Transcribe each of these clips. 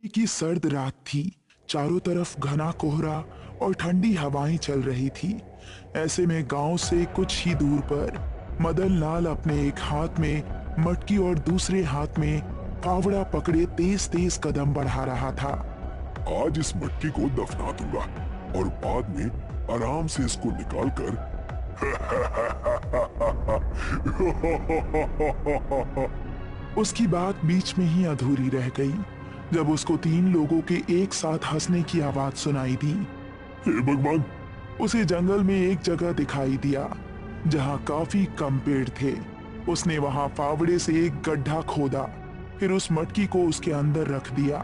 की सर्द रात थी। चारों तरफ घना कोहरा और ठंडी हवाएं चल रही थी। ऐसे में गांव से कुछ ही दूर पर मदन लाल अपने एक हाथ में मटकी और दूसरे हाथ में फावड़ा पकड़े तेज तेज कदम बढ़ा रहा था। आज इस मटकी को दफना दूंगा और बाद में आराम से इसको निकाल कर उसकी बात बीच में ही अधूरी रह गई जब उसको तीन लोगों के एक साथ हंसने की आवाज सुनाई दी। हे भगवान! उसे जंगल में एक जगह दिखाई दिया जहां काफी कम पेड़ थे। उसने वहां फावड़े से एक गड्ढा खोदा, फिर उस मटकी को उसके अंदर रख दिया।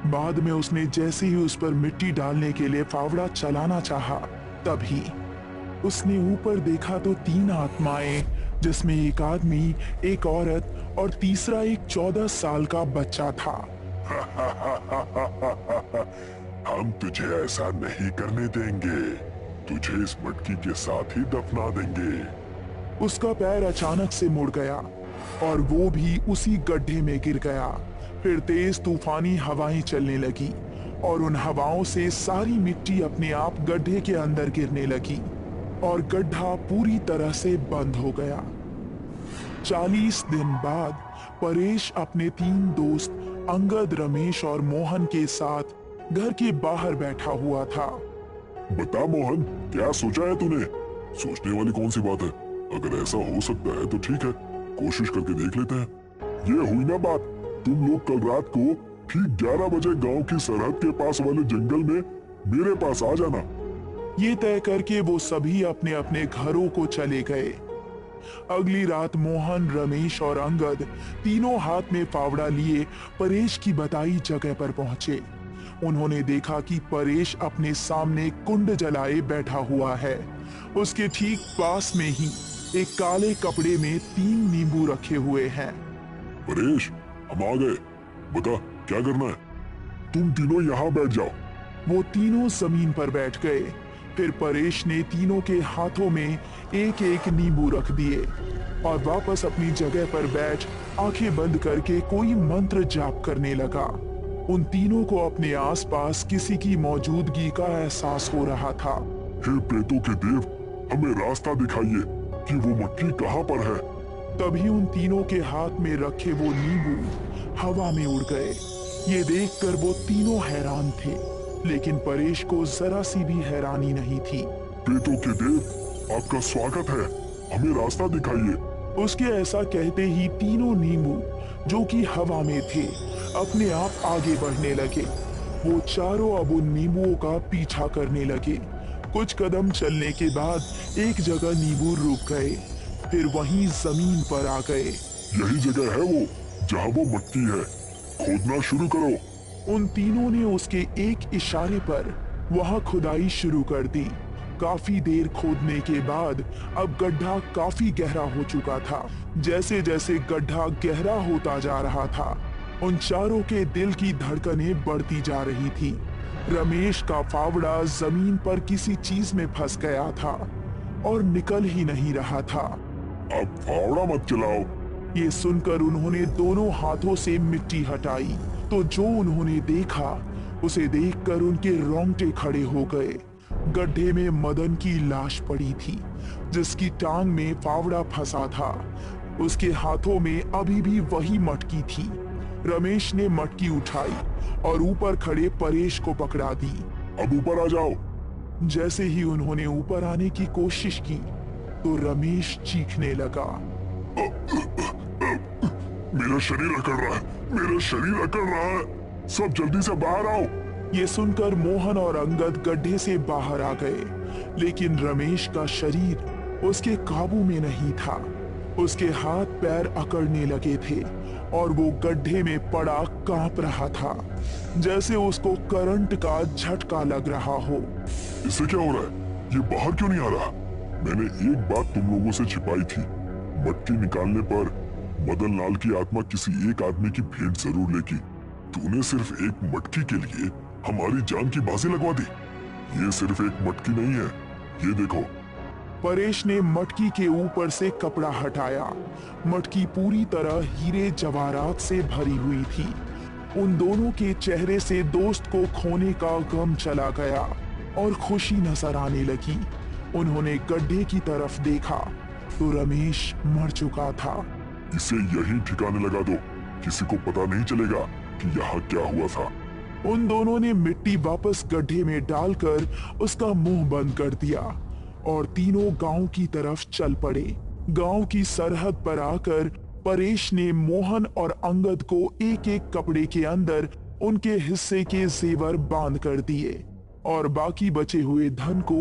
बाद में उसने जैसे ही उस पर मिट्टी डालने के लिए फावड़ा चलाना चाहा, तभी उसने ऊपर देखा तो तीन आत्माएं, जिसमें एक आदमी, एक औरत और तीसरा एक 14 साल का बच्चा था। हम तुझे ऐसा नहीं करने देंगे। तुझे इस मटकी के साथ ही दफना देंगे। उसका पैर अचानक से मुड़ गया और वो भी उसी गड्ढे में गिर गया। फिर तेज तूफानी हवाएं चलने लगी और उन हवाओं से सारी मिट्टी अपने आप गड्ढे के अंदर गिरने लगी और गड्ढा पूरी तरह से बंद हो गया। 40 दिन बाद परेश अपने तीन दोस्त अंगद, रमेश और मोहन के साथ घर के बाहर बैठा हुआ था। बता मोहन, क्या सोचा है तूने? सोचने वाली कौन सी बात है? अगर ऐसा हो सकता है तो ठीक है, कोशिश करके देख लेते हैं। ये हुई ना बात, तुम लोग कल रात को ठीक 11 बजे गांव की सरहद के पास वाले जंगल में मेरे पास आ जाना। ये तय करके वो सभी अपने अपने घरों को चले गए। अगली रात मोहन, रमेश और अंगद तीनों हाथ में फावड़ा लिए परेश की बताई जगह पर पहुंचे। उन्होंने देखा कि परेश अपने सामने कुंड जलाए बैठा हुआ है। उसके ठीक पास में ही एक काले कपड़े में 3 नींबू रखे हुए हैं। परेश, हम आ गए। बता क्या करना है? तुम तीनों यहाँ बैठ जाओ। वो तीनों जमीन पर बैठ गए। फिर परेश ने तीनों के हाथों में एक एक नींबू रख दिए और वापस अपनी जगह पर बैठ आंखें बंद करके कोई मंत्र जाप करने लगा। उन तीनों को अपने आसपास किसी की मौजूदगी का एहसास हो रहा था। हे प्रेतों के देव, हमें रास्ता दिखाइए कि वो मटकी कहाँ पर है। तभी उन तीनों के हाथ में रखे वो नींबू हवा में उड़ गए। ये देखकर वो तीनों हैरान थे, लेकिन परेश को जरा सी भी हैरानी नहीं थी। प्रेतों के देव, आपका स्वागत है, हमें रास्ता दिखाइए। उसके ऐसा कहते ही तीनों नींबू, जो कि हवा में थे, अपने आप आगे बढ़ने लगे। वो चारों अब उन नींबुओं का पीछा करने लगे। कुछ कदम चलने के बाद एक जगह नींबू रुक गए, फिर वहीं जमीन पर आ गए। यही जगह है वो जहाँ वो मटकी है, खोदना शुरू करो। उन तीनों ने उसके एक इशारे पर वहां खुदाई शुरू कर दी। काफी देर खोदने के बाद अब गड्ढा काफी गहरा हो चुका था। जैसे जैसे गड्ढा गहरा होता जा रहा था, उन चारों के दिल की धड़कनें बढ़ती जा रही थी। रमेश का फावड़ा जमीन पर किसी चीज में फंस गया था और निकल ही नहीं रहा था। अब फावड़ा मत चलाओ। ये सुनकर उन्होंने दोनों हाथों से मिट्टी हटाई तो जो उन्होंने देखा, उसे देखकर उनके रोंगटे खड़े हो गए। गड्ढे में मदन की लाश पड़ी थी, जिसकी टांग में फावड़ा फंसा था। उसके हाथों में अभी भी वही मटकी थी। रमेश ने मटकी उठाई और ऊपर खड़े परेश को पकड़ा दी। अब ऊपर आ जाओ। जैसे ही उन्होंने ऊपर आने की कोशिश की तो रमेश चीखने लगा। मेरा शरीर अकड़ रहा है, मेरा शरीर अकड़ रहा है, सब जल्दी से बाहर आओ। ये सुनकर मोहन और अंगद गड्ढे से बाहर आ गए, लेकिन रमेश का शरीर उसके काबू में नहीं था। उसके हाथ पैर अकड़ने लगे थे और वो गड्ढे में पड़ा कांप रहा था, जैसे उसको करंट का झटका लग रहा हो। इससे क्या हो रहा है? ये बाहर क्यों नहीं आ रहा? मैंने एक बात तुम लोगों से छिपाई थी। मटकी निकालने पर मदन लाल की आत्मा किसी एक आदमी की भेंट जरूर लेगी। तूने सिर्फ एक मटकी के लिए हमारी जान की बाजी लगवा दी। ये सिर्फ एक मटकी नहीं है, ये देखो। परेश ने मटकी के ऊपर से कपड़ा हटाया। मटकी पूरी तरह हीरे जवाहरात से भरी हुई थी। उन दोनों के चेहरे से दोस्त को खोने का गम चला गया और खुशी नजर आने लगी। उन्होंने गड्ढे की तरफ देखा तो रमेश मर चुका था। इसे यहीं ठिकाने लगा दो, किसी को पता नहीं चलेगा कि यहाँ क्या हुआ था। उन दोनों ने मिट्टी वापस गड्ढे में डालकर उसका मुंह बंद कर दिया और तीनों गांव की तरफ चल पड़े। गांव की सरहद पर आकर परेश ने मोहन और अंगद को एक एक कपड़े के अंदर उनके हिस्से के जेवर बांध कर दिए और बाकी बचे हुए धन को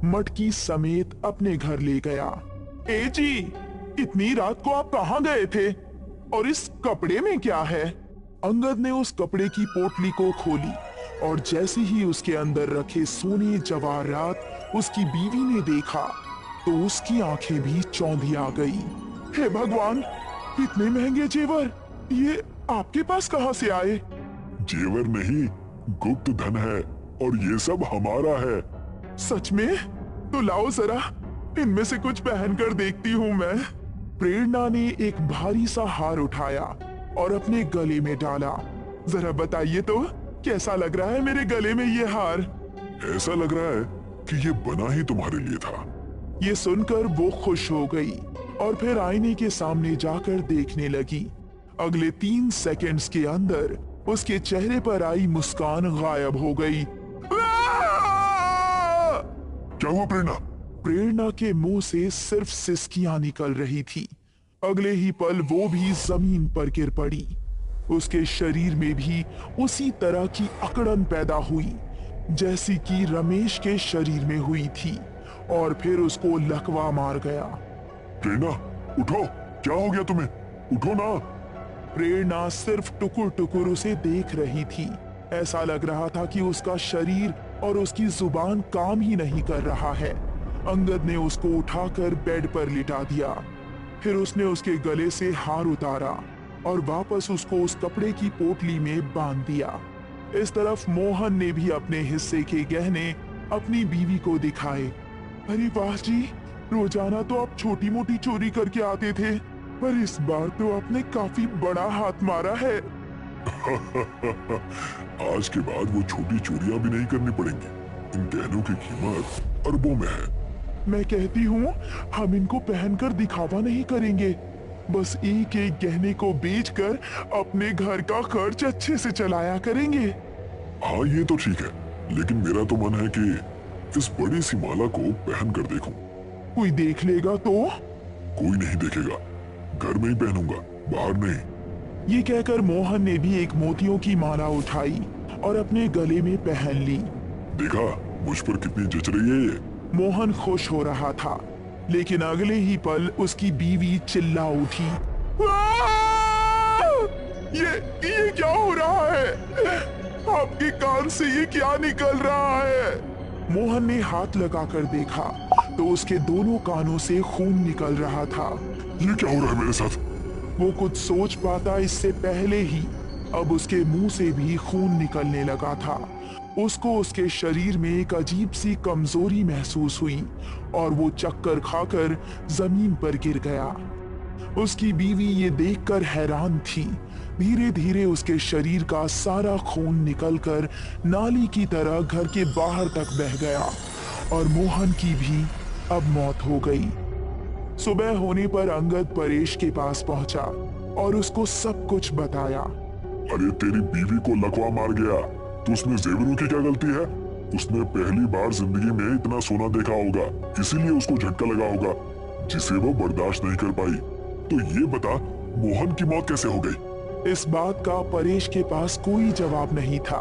मटकी समेत अपने घर ले गया। ए जी, इतनी रात को आप कहाँ गए थे और इस कपड़े में क्या है? अंगद ने उस कपड़े की पोटली को खोली और जैसे ही उसके अंदर रखे सोने जवाहरात उसकी बीवी ने देखा तो उसकी आंखें भी चौंधी आ गई। हे भगवान, इतने महंगे जेवर ये आपके पास कहां से आए? जेवर नहीं, गुप्त धन है और ये सब हमारा है। सच में? तो लाओ जरा, इनमें से कुछ पहन कर देखती हूँ मैं। प्रेरणा ने एक भारी सा हार उठाया और अपने गले में डाला। जरा बताइए तो, कैसा लग रहा है मेरे गले में ये हार? ऐसा लग रहा है कि ये बना ही तुम्हारे लिए था। ये सुनकर वो खुश हो गई और फिर आईने के सामने जाकर देखने लगी। अगले 3 सेकंड्स के अंदर उसके चेहरे पर आई मुस्कान गायब हो गई। क्या हुआ प्रेरणा? प्रेरणा के मुंह से सिर्फ सिसकियां निकल रही थी। अगले ही पल वो भी जमीन पर गिर पड़ी। उसके शरीर में भी उसी तरह की अकड़न पैदा हुई जैसी कि रमेश के शरीर में हुई थी और फिर उसको लकवा मार गया। प्रेरणा उठो, क्या हो गया तुम्हें? उठो ना। प्रेरणा सिर्फ टुकुर टुकुर उसे देख रही थी। ऐसा लग रहा था कि उसका शरीर और उसकी जुबान काम ही नहीं कर रहा है। अंगद ने उसको उठाकर बेड पर लिटा दिया। फिर उसने उसके गले से हार उतारा और वापस उसको उस कपड़े की पोटली में बांध दिया। इस तरफ मोहन ने भी अपने हिस्से के गहने अपनी बीवी को दिखाए। अरे वाह जी, रोजाना तो आप छोटी मोटी चोरी करके आते थे, पर इस बार तो आपने काफी बड़ा हाथ मारा है। आज के बाद वो छोटी चोरियां भी नहीं करनी पड़ेंगी। इन गहनों की कीमत अरबों में है। मैं कहती हूँ हम इनको पहनकर दिखावा नहीं करेंगे, बस एक एक गहने को बेचकर अपने घर का खर्च अच्छे से चलाया करेंगे। हाँ ये तो ठीक है, लेकिन मेरा तो मन है कि इस बड़ी सी माला को पहन कर देखूं। कोई देख लेगा तो? कोई नहीं देखेगा, घर में ही पहनूंगा, बाहर नहीं। ये कहकर मोहन ने भी एक मोतियों की माला उठाई और अपने गले में पहन ली। देखा मुझ पर कितनी जच रही है ये। मोहन खुश हो रहा था, लेकिन अगले ही पल उसकी बीवी चिल्ला उठी। ये क्या हो रहा है? आपके कान से ये क्या निकल रहा है? मोहन ने हाथ लगाकर देखा तो उसके दोनों कानों से खून निकल रहा था। ये क्या हो रहा है मेरे साथ? वो कुछ सोच पाता इससे पहले ही अब उसके मुंह से भी खून निकलने लगा था। उसको उसके शरीर में एक अजीब सी कमजोरी महसूस हुई और वो चक्कर खाकर जमीन पर गिर गया। उसकी बीवी ये देखकर हैरान थी। धीरे धीरे उसके शरीर का सारा खून निकलकर नाली की तरह घर के बाहर तक बह गया और मोहन की भी अब मौत हो गई। सुबह होने पर अंगद परेश के पास पहुंचा और उसको सब कुछ बताया। अरे तेरी बीवी को लकवा मार गया, तो उसमें जेवरों की क्या गलती है? उसने पहली बार जिंदगी में इतना सोना देखा होगा, इसीलिए उसको झटका लगा होगा जिसे वो बर्दाश्त नहीं कर पाई। तो ये बता, मोहन की मौत कैसे हो गई? इस बात का परेश के पास कोई जवाब नहीं था।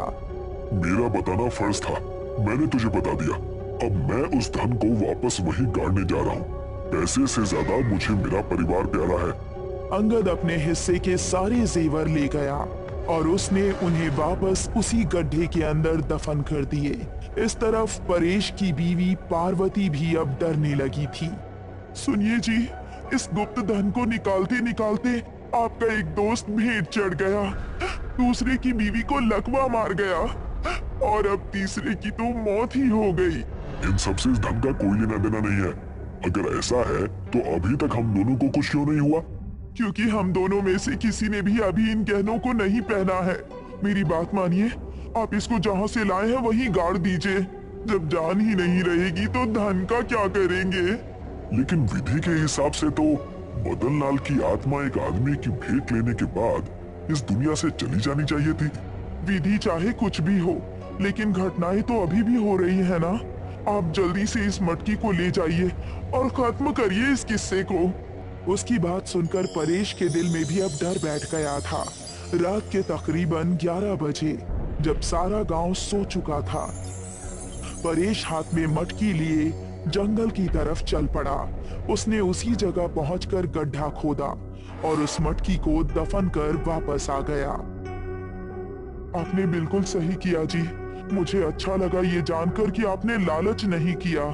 मेरा बताना फर्ज था, मैंने तुझे बता दिया। अब मैं उस धन को वापस वहीं गाड़ने जा रहा हूँ। पैसे से ज्यादा मुझे मेरा परिवार प्यारा है। अंगद अपने हिस्से के सारे जेवर ले गया और उसने उन्हें वापस उसी गड्ढे के अंदर दफन कर दिए। इस तरफ परेश की बीवी पार्वती भी अब डरने लगी थी। सुनिए जी, इस गुप्त धन को निकालते निकालते आपका एक दोस्त भेंट चढ़ गया, दूसरे की बीवी को लकवा मार गया और अब तीसरे की तो मौत ही हो गई। इन सबसे इस धन का कोई लेना देना नहीं है। अगर ऐसा है तो अभी तक हम दोनों को कुछ क्यों नहीं हुआ? क्योंकि हम दोनों में से किसी ने भी अभी इन गहनों को नहीं पहना है मेरी बात मानिए, आप इसको जहाँ से लाए हैं वहीं गाड़ दीजिए। जब जान ही नहीं रहेगी तो धन का क्या करेंगे? लेकिन विधि के हिसाब से तो मदन लाल की आत्मा एक आदमी की भेंट लेने के बाद इस दुनिया से चली जानी चाहिए थी। विधि चाहे कुछ भी हो, लेकिन घटनाएं तो अभी भी हो रही है ना। आप जल्दी से इस मटकी को ले जाइए और खत्म करिए इस किस्से को। उसकी बात सुनकर परेश के दिल में भी अब डर बैठ गया था। रात के तकरीबन 11 बजे, जब सारा गांव सो चुका था, परेश हाथ में मटकी लिए जंगल की तरफ चल पड़ा। उसने उसी जगह पहुंचकर गड्ढा खोदा और उस मटकी को दफन कर वापस आ गया। आपने बिल्कुल सही किया जी। मुझे अच्छा लगा ये जानकर कि आपने लालच नहीं किया।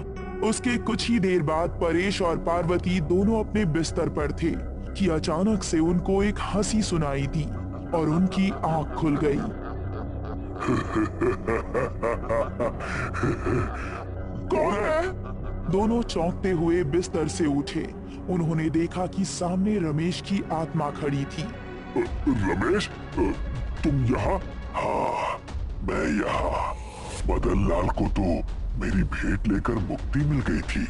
उसके कुछ ही देर बाद परेश और पार्वती दोनों अपने बिस्तर पर थे कि अचानक से उनको एक हंसी सुनाई दी और उनकी आंख खुल गई। कौन है? दोनों चौंकते हुए बिस्तर से उठे। उन्होंने देखा कि सामने रमेश की आत्मा खड़ी थी। रमेश, तुम यहाँ? हाँ, मैं यहाँ। मदन लाल को तो मेरी भेंट लेकर मुक्ति मिल गई थी।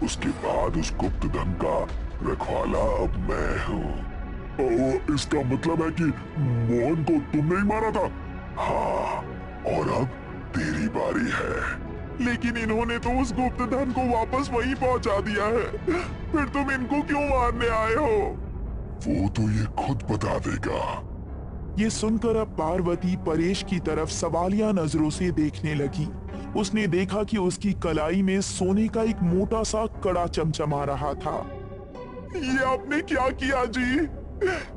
उसके बाद उस गुप्त धन का रखवाला अब मैं हूँ। इसका मतलब है कि मोहन को तुमने ही मारा था? हाँ, और अब तेरी बारी है। लेकिन इन्होंने तो उस गुप्त धन को वापस वहीं पहुंचा दिया है। फिर तुम इनको क्यों मारने आए हो? वो तो ये खुद बता देगा। ये सुनकर अब पार्वती परेश की तरफ सवालिया नजरों से देखने लगी। उसने देखा कि उसकी कलाई में सोने का एक मोटा सा कड़ा चमचमा रहा था। ये आपने क्या किया जी?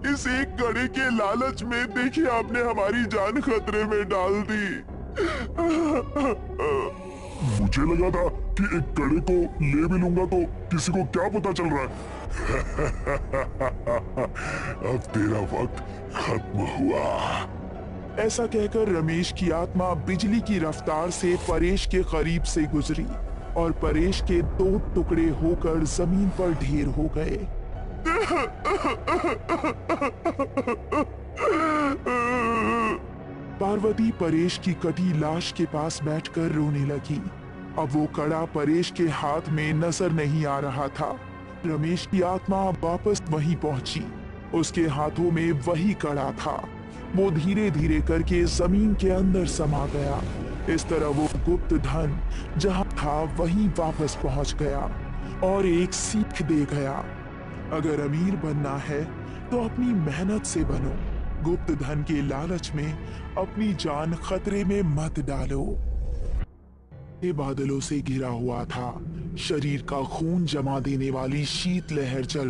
इस एक कड़े के लालच में देखिए आपने हमारी जान खतरे में डाल दी। मुझे लगा था कि एक कड़े को ले भी लूंगा तो किसी को क्या पता चल रहा है। अब तेरा वक्त खत्म हुआ। ऐसा कहकर रमेश की आत्मा बिजली की रफ्तार से परेश के करीब से गुजरी और परेश के 2 टुकड़े होकर जमीन पर ढेर हो गए। पार्वती परेश की कटी लाश के पास बैठकर रोने लगी। अब वो कड़ा परेश के हाथ में नजर नहीं आ रहा था। रमेश की आत्मा वापस वहीं पहुंची। उसके हाथों में वही कड़ा था। वो धीरे धीरे करके जमीन के अंदर समा गया। इस तरह वो गुप्त धन जहां था वहीं वापस पहुंच गया और एक सीख दे गया। अगर अमीर बनना है तो अपनी मेहनत से बनो। गुप्त धन के लालच में अपनी जान खतरे में मत डालो। ये बादलों से घिरा हुआ था। शरीर का खून जमा देने वाली शीत लहर चल